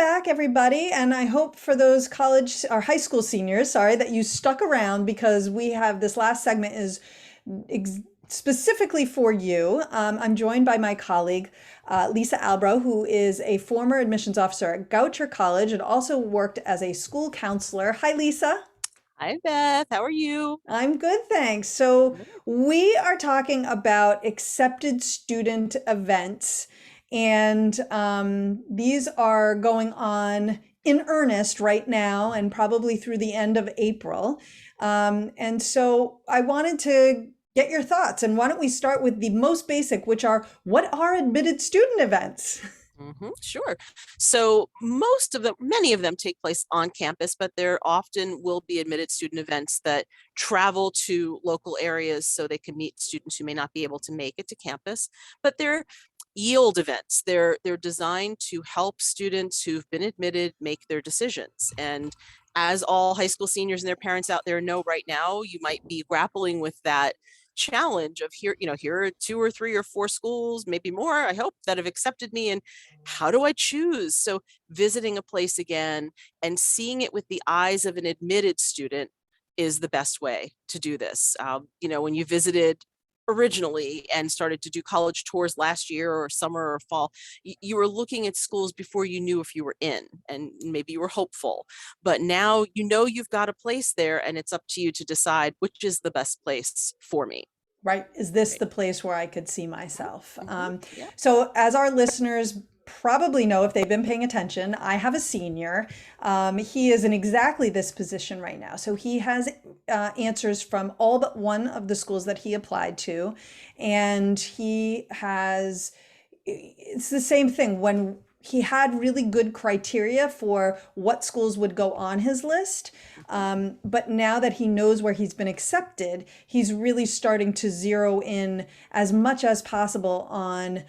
back, everybody. And I hope for those college or high school seniors, sorry, that you stuck around because we have this last segment is ex specifically for you. I'm joined by my colleague, Lisa Albro, who is a former admissions officer at Goucher College and also worked as a school counselor. Hi, Lisa. Hi, Beth. How are you? I'm good, thanks. So, Good. we are talking about accepted student events, and these are going on in earnest right now and probably through the end of April. And so, I wanted to get your thoughts. And why don't we start with the most basic, which are what are admitted student events? Sure. So many of them take place on campus, but there often will be admitted student events that travel to local areas so they can meet students who may not be able to make it to campus. But they're yield events. They're designed to help students who've been admitted make their decisions. And as all high school seniors and their parents out there know right now, you might be grappling with that challenge of here are two or three or four schools, maybe more, I hope, that have accepted me, and how do I choose? So visiting a place again and seeing it with the eyes of an admitted student is the best way to do this. When you visited originally and started to do college tours last year or summer or fall, you were looking at schools before you knew if you were in, and maybe you were hopeful. But now you've got a place there, and it's up to you to decide which is the best place for me. Right? Is this Right. the place where I could see myself? Yeah. So, as our listeners probably know if they've been paying attention, I have a senior. He is in exactly this position right now. So, he has answers from all but one of the schools that he applied to. And it's the same thing. When he had really good criteria for what schools would go on his list. But now that he knows where he's been accepted, he's really starting to zero in as much as possible on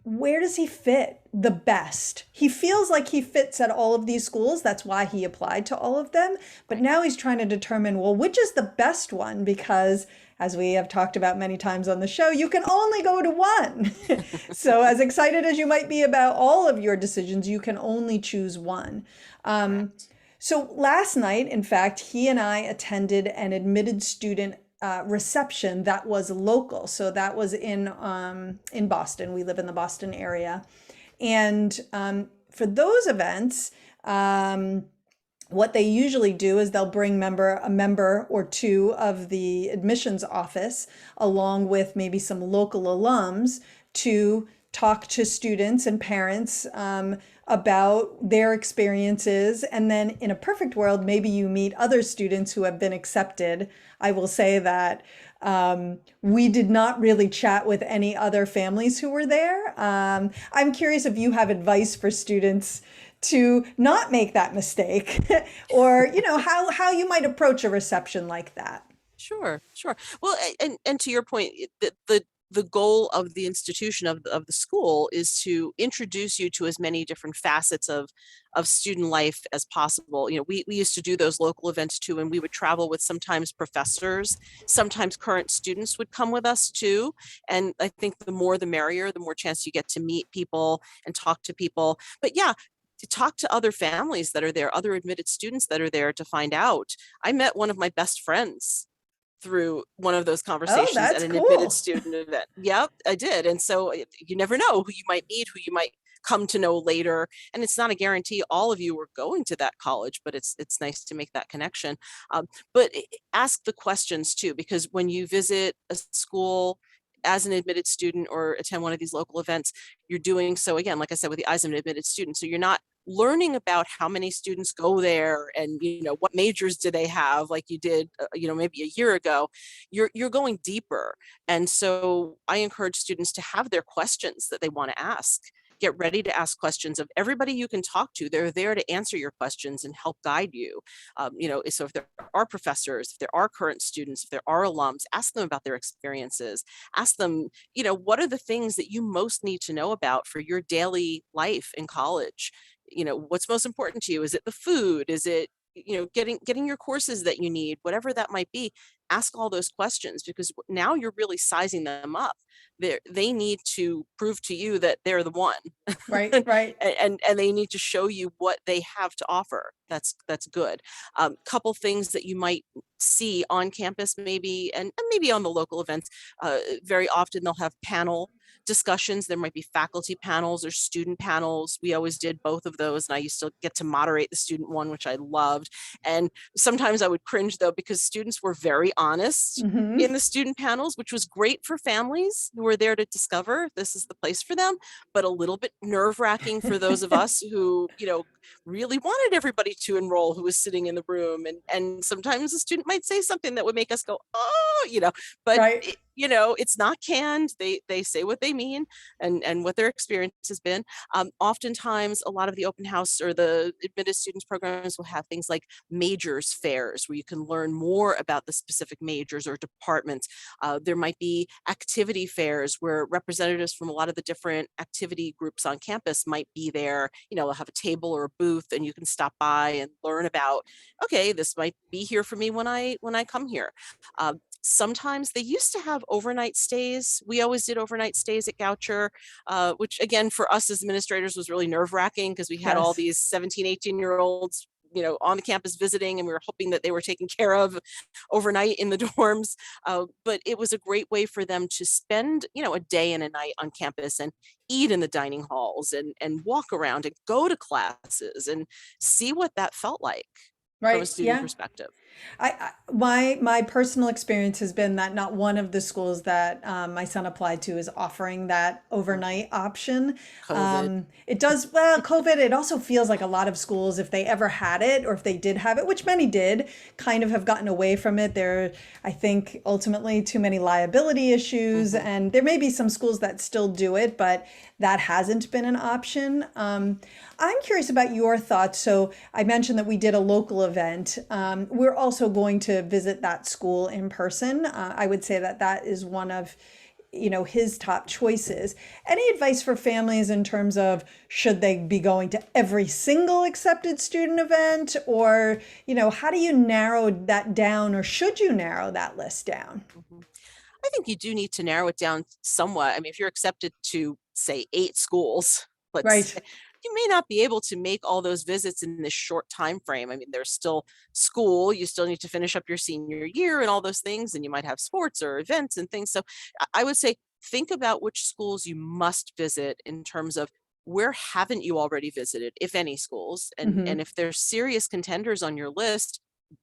where does he fit the best? He feels like he fits at all of these schools. That's why he applied to all of them. But Right. now he's trying to determine, well, which is the best one? Because as we have talked about many times on the show, you can only go to one. So, as excited as you might be about all of your decisions, you can only choose one. Um, Correct. so, last night, in fact, he and I attended an admitted student reception that was local. So that was in Boston. We live in the Boston area, and for those events, what they usually do is they'll bring a member or two of the admissions office along with maybe some local alums to talk to students and parents about their experiences. And then in a perfect world, maybe you meet other students who have been accepted. I will say that we did not really chat with any other families who were there. I'm curious if you have advice for students to not make that mistake or how you might approach a reception like that. Sure, sure. Well, and to your point, the goal of the institution of the school is to introduce you to as many different facets of student life as possible. We used to do those local events too, and we would travel with sometimes professors, sometimes current students would come with us too. And I think the more the merrier, the more chance you get to meet people and talk to people. But yeah, to talk to other families that are there, other admitted students that are there to find out. I met one of my best friends through one of those Oh, conversations at that's an admitted cool. student event. Yep, I did. And so you never know who you might meet, who you might come to know later. And it's not a guarantee all of you are going to that college, but it's nice to make that connection. But ask the questions too, because when you visit a school as an admitted student or attend one of these local events, you're doing so again, like I said, with the eyes of an admitted student. So you're not learning about how many students go there and what majors do they have like you did maybe a year ago. You're going deeper, and so I encourage students to have their questions that they want to ask. Get ready to ask questions of everybody you can talk to. They're there to answer your questions and help guide you. So if there are professors, if there are current students, if there are alums, ask them about their experiences. Ask them, what are the things that you most need to know about for your daily life in college? What's most important to you? Is it the food? Is it getting your courses that you need? Whatever that might be, ask all those questions, because now you're really sizing them up. They need to prove to you that they're the one. Right, and, right. and they need to show you what they have to offer. That's good. Couple things that you might see on campus, maybe, and maybe on the local events. Very often they'll have panel discussions. There might be faculty panels or student panels. We always did both of those, and I used to get to moderate the student one, which I loved. And sometimes I would cringe though, because students were very honest Hmm. in the student panels, which was great for families who were there to discover this is the place for them, but a little bit nerve-wracking for those of us who, really wanted everybody to enroll who was sitting in the room. And sometimes a student might say something that would make us go, oh, but Right. it's not canned. They say what they mean, and what their experience has been. Oftentimes, a lot of the open house or the admitted students programs will have things like majors fairs where you can learn more about the specific majors or departments. There might be activity fairs where representatives from a lot of the different activity groups on campus might be there. They'll have a table or a booth, and you can stop by and learn about, okay, this might be here for me when I come here. Sometimes they used to have overnight stays. We always did overnight stays at Goucher, which again, for us as administrators was really nerve wracking because we had all Yes. these 17, 18-year-olds, on the campus visiting, and we were hoping that they were taken care of overnight in the dorms. But it was a great way for them to spend, a day and a night on campus and eat in the dining halls and walk around and go to classes and see what that felt like from a Right. student Yeah. perspective. My personal experience has been that not one of the schools that my son applied to is offering that overnight option. COVID. It does, well, COVID, it also feels like a lot of schools, if they ever had it or if they did have it, which many did, kind of have gotten away from it. There, I think, ultimately too many liability issues, Mhm. and there may be some schools that still do it, but that hasn't been an option. I'm curious about your thoughts. So I mentioned that we did a local event. We're also going to visit that school in person. I would say that that is one of his top choices. Any advice for families in terms of should they be going to every single accepted student event, or how do you narrow that down, or should you narrow that list down? Mhm. I think you do need to narrow it down somewhat. I mean, if you're accepted to, say, 8 schools, let's Right. say, you may not be able to make all those visits in this short time frame. I mean, there's still school, you still need to finish up your senior year and all those things, and you might have sports or events and things. So I would say think about which schools you must visit in terms of where haven't you already visited, if any schools, and Hmm. if there's serious contenders on your list,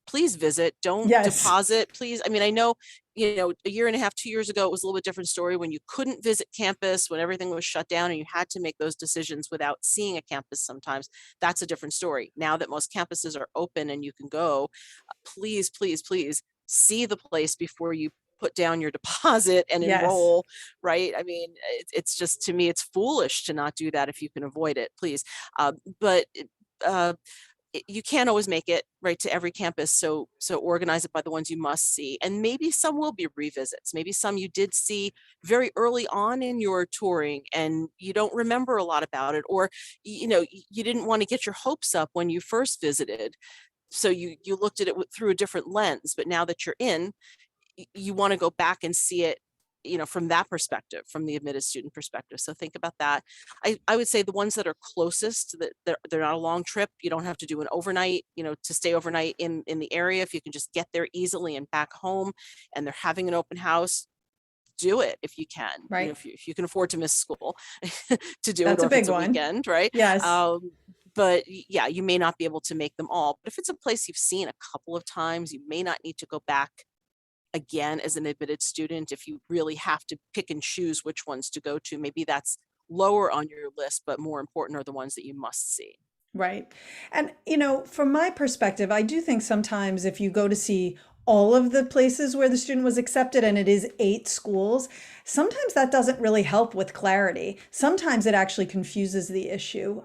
please visit. Don't Yes. deposit, please. I mean, I know, a year and a half, 2 years ago, it was a little bit different story when you couldn't visit campus, when everything was shut down and you had to make those decisions without seeing a campus sometimes. That's a different story. Now that most campuses are open and you can go, please, please, please see the place before you put down your deposit and Yes. enroll, right? I mean, it's just, to me, it's foolish to not do that if you can avoid it, please. But uh, you can't always make it right to every campus, so organize it by the ones you must see, and maybe some will be revisits. Maybe some you did see very early on in your touring and you don't remember a lot about it, or you didn't want to get your hopes up when you first visited, so you looked at it through a different lens. But now that you're in, you want to go back and see it, from that perspective, from the admitted student perspective. So think about that. I would say the ones that are closest, that they're not a long trip, you don't have to do an overnight, to stay overnight in the area. If you can just get there easily and back home, and they're having an open house, do it if you can. Right. If you can afford to miss school to do it, That's or a if it's big a one. weekend, right? Yes. But yeah, you may not be able to make them all. But if it's a place you've seen a couple of times, you may not need to go back again as an admitted student. If you really have to pick and choose which ones to go to, maybe that's lower on your list, but more important are the ones that you must see. Right. And, from my perspective, I do think sometimes if you go to see all of the places where the student was accepted and it is 8 schools, sometimes that doesn't really help with clarity. Sometimes it actually confuses the issue.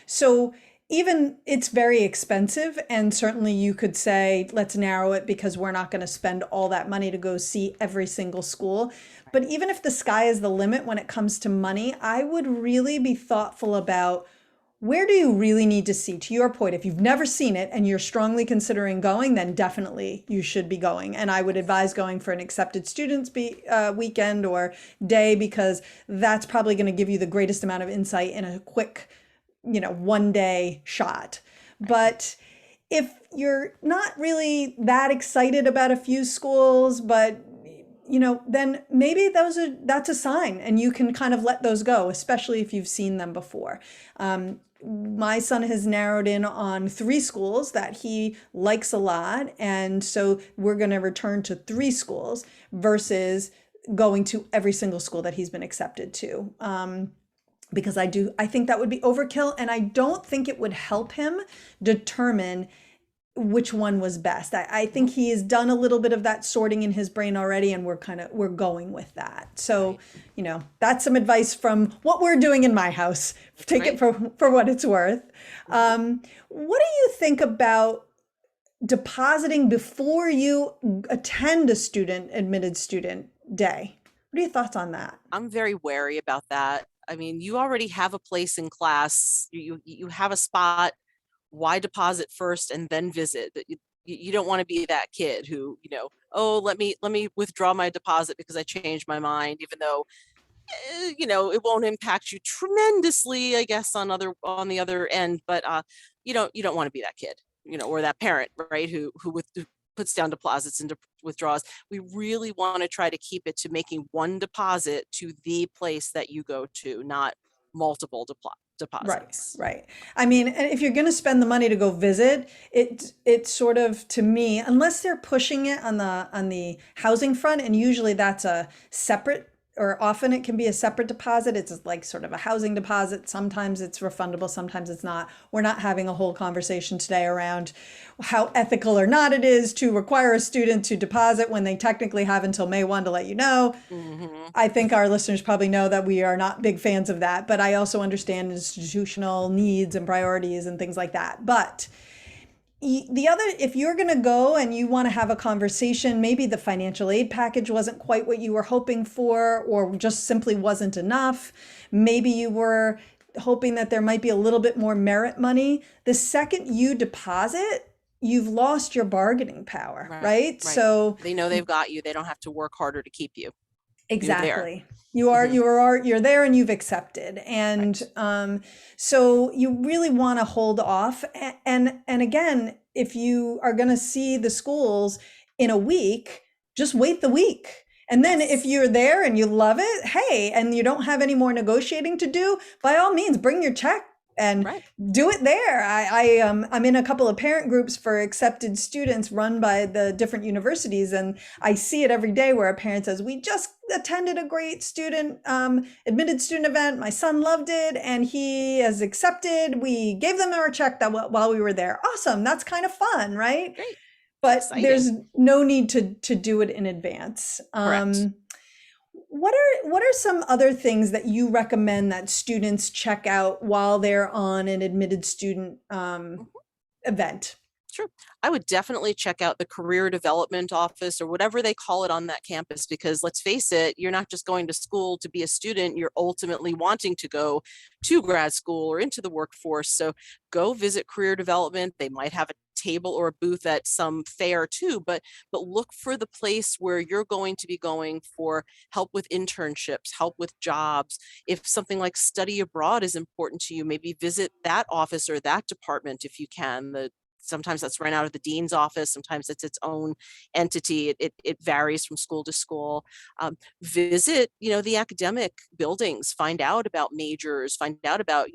So even it's very expensive, and certainly you could say, let's narrow it because we're not going to spend all that money to go see every single school. But even if the sky is the limit when it comes to money, I would really be thoughtful about where do you really need to see? To your point, if you've never seen it and you're strongly considering going, then definitely you should be going. And I would advise going for an accepted students weekend or day, because that's probably going to give you the greatest amount of insight in a quick, 1 day shot. But if you're not really that excited about a few schools, but then maybe that's a sign, and you can kind of let those go, especially if you've seen them before. My son has narrowed in on 3 schools that he likes a lot, and so we're going to return to 3 schools versus going to every single school that he's been accepted to. Because I think that would be overkill, and I don't think it would help him determine which one was best. I think he has done a little bit of that sorting in his brain already, and we're going with that. So, that's some advice from what we're doing in my house. Take it for what it's worth. What do you think about depositing before you attend a admitted student day? What are your thoughts on that? I'm very wary about that. I mean, you already have a place in class, you have a spot. Why deposit first and then visit? You don't want to be that kid who, oh, let me withdraw my deposit because I changed my mind, even though it won't impact you tremendously, I guess, on the other end. But you don't want to be that kid, or that parent, right, who puts down deposits and withdraws. We really want to try to keep it to making one deposit to the place that you go to, not multiple deposits. Right. I mean, and if you're going to spend the money to go visit, it's sort of, to me, unless they're pushing it on the housing front, and usually that's a separate, or often it can be a separate deposit. It's like sort of a housing deposit. Sometimes it's refundable, sometimes it's not. We're not having a whole conversation today around how ethical or not it is to require a student to deposit when they technically have until May 1 to let you know. Mm-hmm. I think our listeners probably know that we are not big fans of that, but I also understand institutional needs and priorities and things like that. But if you're going to go and you want to have a conversation, maybe the financial aid package wasn't quite what you were hoping for, or just simply wasn't enough. Maybe you were hoping that there might be a little bit more merit money. The second you deposit, you've lost your bargaining power, right? So they know they've got you. They don't have to work harder to keep you. Exactly. You're there and you've accepted. And so you really want to hold off. And again, if you are going to see the schools in a week, just wait the week. And then if you're there and you love it, hey, and you don't have any more negotiating to do, by all means, bring your check and do it there. I'm in a couple of parent groups for accepted students run by the different universities, and I see it every day where a parent says, we just attended a great admitted student event. My son loved it and he has accepted. We gave them our check while we were there. Awesome. That's kind of fun, right? Great. But exciting. There's no need to do it in advance. Correct. What are some other things that you recommend that students check out while they're on an admitted student event? Sure. I would definitely check out the career development office, or whatever they call it on that campus, because let's face it, you're not just going to school to be a student, you're ultimately wanting to go to grad school or into the workforce. So go visit career development. They might have a table or a booth at some fair too, but look for the place where you're going to be going for help with internships, help with jobs. If something like study abroad is important to you, maybe visit that office or that department if you can. Sometimes that's run out of the dean's office. Sometimes it's its own entity. It varies from school to school. Visit, the academic buildings, find out about majors, find out about,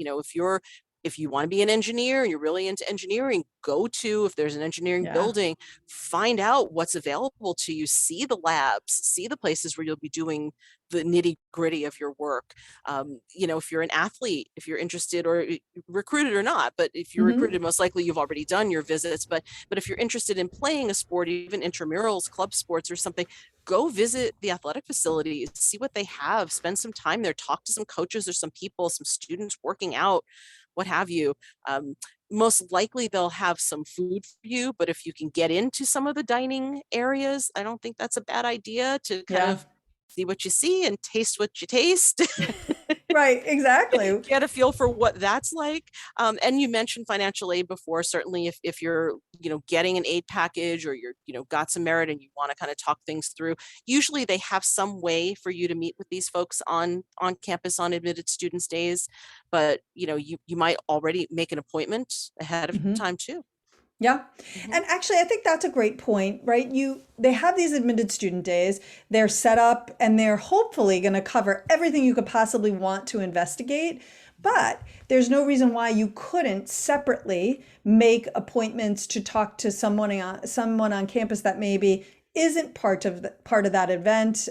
if you want to be an engineer and you're really into engineering, if there's an engineering building, find out what's available to you, see the labs, see the places where you'll be doing the nitty gritty of your work. If you're an athlete, if you're interested, or recruited or not, but if you're recruited, most likely you've already done your visits. But if you're interested in playing a sport, even intramurals, club sports or something, go visit the athletic facilities, see what they have, spend some time there, talk to some coaches or some people, some students working out, what have you. Most likely they'll have some food for you, but if you can get into some of the dining areas, I don't think that's a bad idea to kind of see what you see and taste what you taste. Right, exactly. Get a feel for what that's like. And you mentioned financial aid before. Certainly, if you're getting an aid package, or you're got some merit and you want to kind of talk things through, usually they have some way for you to meet with these folks on campus on admitted students days. But you might already make an appointment ahead of Mhm. time too. Yeah. Mhm. And actually, I think that's a great point, right? They have these admitted student days. They're set up and they're hopefully going to cover everything you could possibly want to investigate. But there's no reason why you couldn't separately make appointments to talk to someone on campus that maybe isn't part of that event.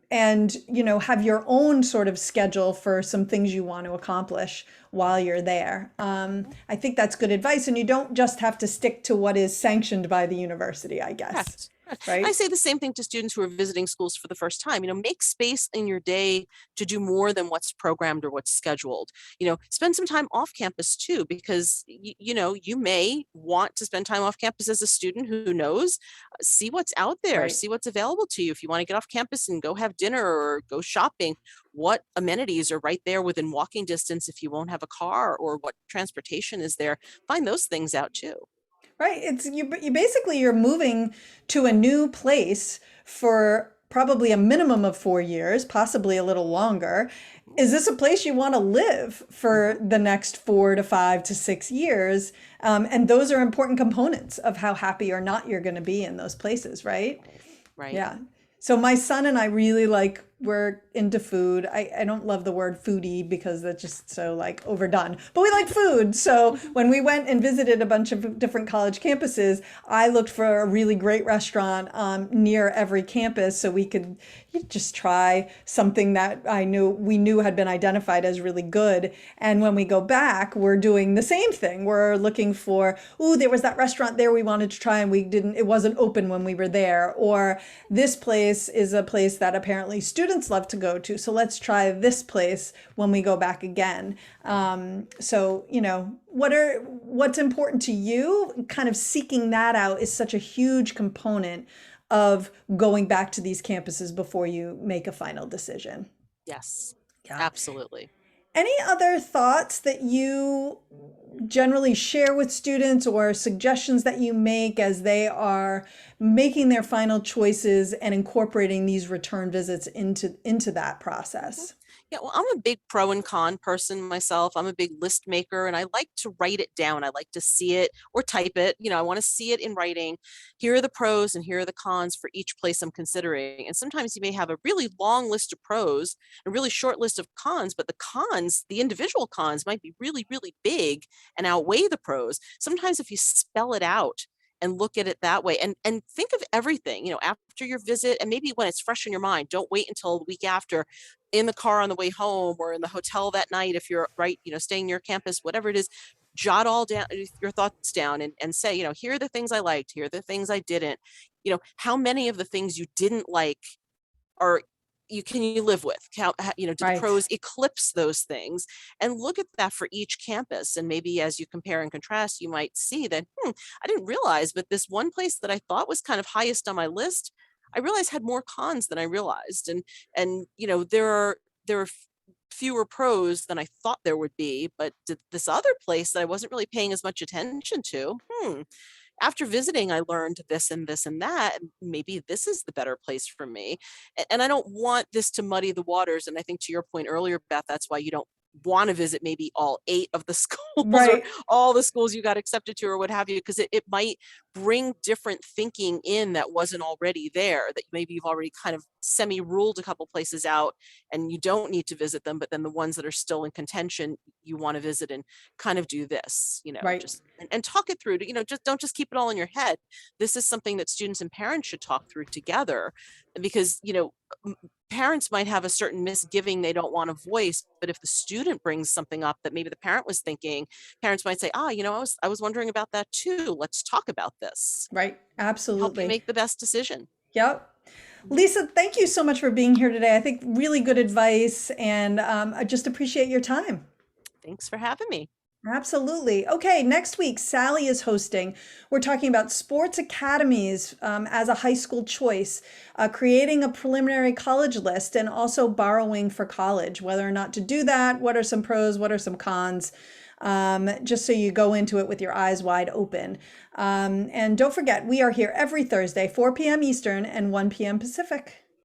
And have your own sort of schedule for some things you want to accomplish while you're there. I think that's good advice, and you don't just have to stick to what is sanctioned by the university, I guess. Correct. Correct. I Right. say the same thing to students who are visiting schools for the first time. Make space in your day to do more than what's programmed or what's scheduled. Spend some time off campus too, because you may want to spend time off campus as a student. Who knows? See what's out there, Right. see what's available to you. If you want to get off campus and go have dinner or go shopping, what amenities are right there within walking distance if you won't have a car, or what transportation is there? Find those things out too. Right. You basically you're moving to a new place for probably a minimum of 4 years, possibly a little longer. Is this a place you want to live for Mhm. the next 4 to 5 to 6 years? And those are important components of how happy or not you're going to be in those places, right? Right. Right. Yeah. So my son and I really we're into food. I don't love the word foodie because that's just so overdone, but we like food. So when we went and visited a bunch of different college campuses, I looked for a really great restaurant near every campus so we could just try something that we knew had been identified as really good. And when we go back, we're doing the same thing. We're looking for, ooh, there was that restaurant there we wanted to try and it wasn't open when we were there. Or this place is a place that apparently students love to go to. So let's try this place when we go back again. So, what's important to you, kind of seeking that out is such a huge component of going back to these campuses before you make a final decision. Yes, Yeah. absolutely. Any other thoughts that you generally share with students or suggestions that you make as they are making their final choices and incorporating these return visits into that Mhm. process? Yeah, well, I'm a big pro and con person myself. I'm a big list maker and I like to write it down. I like to see it or type it. I want to see it in writing. Here are the pros and here are the cons for each place I'm considering. And sometimes you may have a really long list of pros, a really short list of cons, but the cons, the individual cons might be really, really big and outweigh the pros. Sometimes if you spell it out and look at it that way, and think of everything, after your visit, and maybe when it's fresh in your mind, don't wait until the week after, in the car on the way home or in the hotel that night, if you're right, staying near campus, whatever it is, jot all down your thoughts down, and say, here are the things I liked, here are the things I didn't. How many of the things you didn't like are you live with? Do the Right. pros eclipse those things? And look at that for each campus. And maybe as you compare and contrast, you might see that, I didn't realize, but this one place that I thought was kind of highest on my list, I realized had more cons than I realized. And there are fewer pros than I thought there would be, but this other place that I wasn't really paying as much attention to, after visiting, I learned this and this and that. And maybe this is the better place for me. And I don't want this to muddy the waters. And I think to your point earlier, Beth, that's why you don't want to visit maybe all 8 of the schools, or Right. all the schools you got accepted to, or what have you, because it might bring different thinking in that wasn't already there, that maybe you've already kind of semi-ruled a couple places out and you don't need to visit them, but then the ones that are still in contention, you want to visit and kind of do this, Right. just and talk it through. Just don't just keep it all in your head. This is something that students and parents should talk through together, because parents might have a certain misgiving they don't want to voice, but if the student brings something up that maybe the parent was thinking, parents might say, I was wondering about that too, let's talk about this. Right. Help you Absolutely. make the best decision. Yep. Mhm. Lisa, thank you so much for being here today. I think really good advice, and I just appreciate your time. Thanks for having me. Absolutely. Okay, next week, Sally is hosting. We're talking about sports academies as a high school choice, creating a preliminary college list, and also borrowing for college, whether or not to do that. What are some pros? What are some cons? Just so you go into it with your eyes wide open. And don't forget, we are here every Thursday, 4 p.m. Eastern and 1 p.m. Pacific.